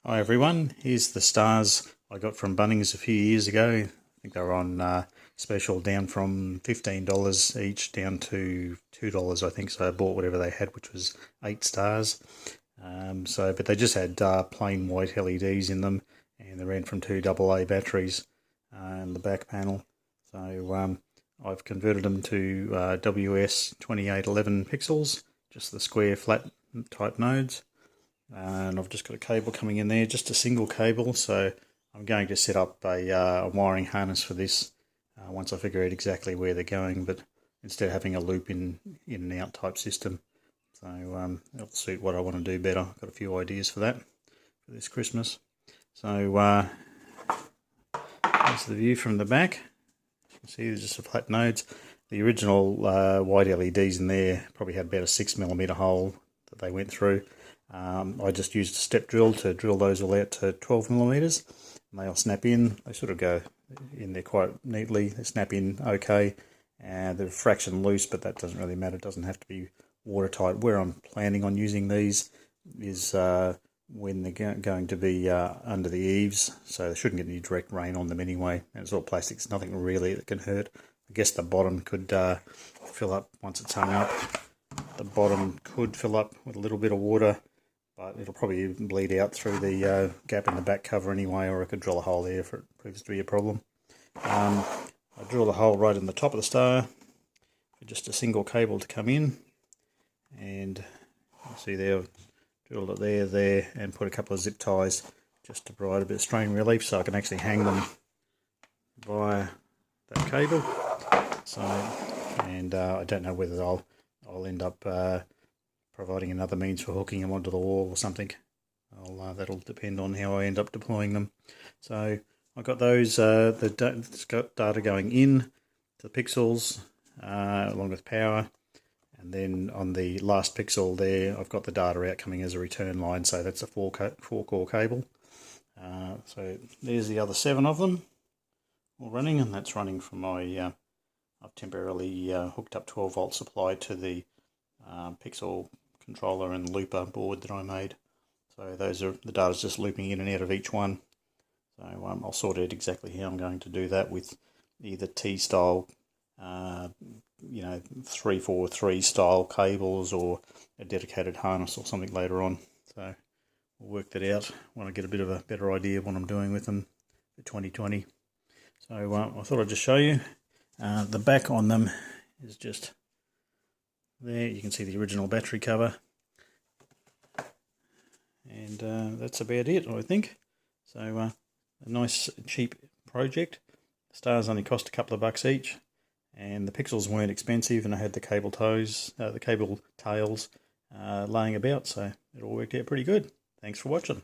Hi everyone, here's the stars I got from Bunnings a few years ago. I think they were on special, down from $15 each down to $2 I think, so I bought whatever they had, which was 8 stars. But they just had plain white LEDs in them, and they ran from 2 AA batteries in the back panel. So I've converted them to WS2811 pixels, just the square flat type nodes. And I've just got a cable coming in there, just a single cable, so I'm going to set up a wiring harness for this once I figure out exactly where they're going, but instead of having a loop in and out type system. So it'll suit what I want to do better. I've got a few ideas for that for this Christmas. So there's the view from the back. You can see there's just the flat nodes. The original white LEDs in there probably had about a 6mm hole that they went through. I just used a step drill to drill those all out to 12mm, and they'll snap in. They sort of go in there quite neatly. They snap in okay, and they're a fraction loose, but that doesn't really matter. It doesn't have to be watertight. Where I'm planning on using these is when they're going to be under the eaves, so they shouldn't get any direct rain on them anyway. And it's all plastic, it's nothing really that can hurt. I guess the bottom could fill up once it's hung up. The bottom could fill up with a little bit of water, but it'll probably bleed out through the gap in the back cover anyway, or I could drill a hole there if it proves to be a problem. I drill a hole right in the top of the star for just a single cable to come in, and you see there, I've drilled it there, and put a couple of zip ties just to provide a bit of strain relief, so I can actually hang them via that cable. So, and I don't know whether I'll end up providing another means for hooking them onto the wall or something. That'll depend on how I end up deploying them. So I've got those, it's got data going in to the pixels along with power, and then on the last pixel there I've got the data out coming as a return line, so that's a 4-core cable. So there's the other 7 of them all running, and that's running from my I've temporarily hooked up 12-volt supply to the pixel controller and looper board that I made. So those are the data's just looping in and out of each one. So I'll sort out exactly how I'm going to do that with either T-style, 343 style cables, or a dedicated harness or something later on. So we'll work that out when I get a bit of a better idea of what I'm doing with them for 2020. So I thought I'd just show you. The back on them is just there. You can see the original battery cover, and that's about it, I think. So a nice cheap project. The stars only cost a couple of bucks each, and the pixels weren't expensive, and I had the cable tails laying about, so it all worked out pretty good. Thanks for watching.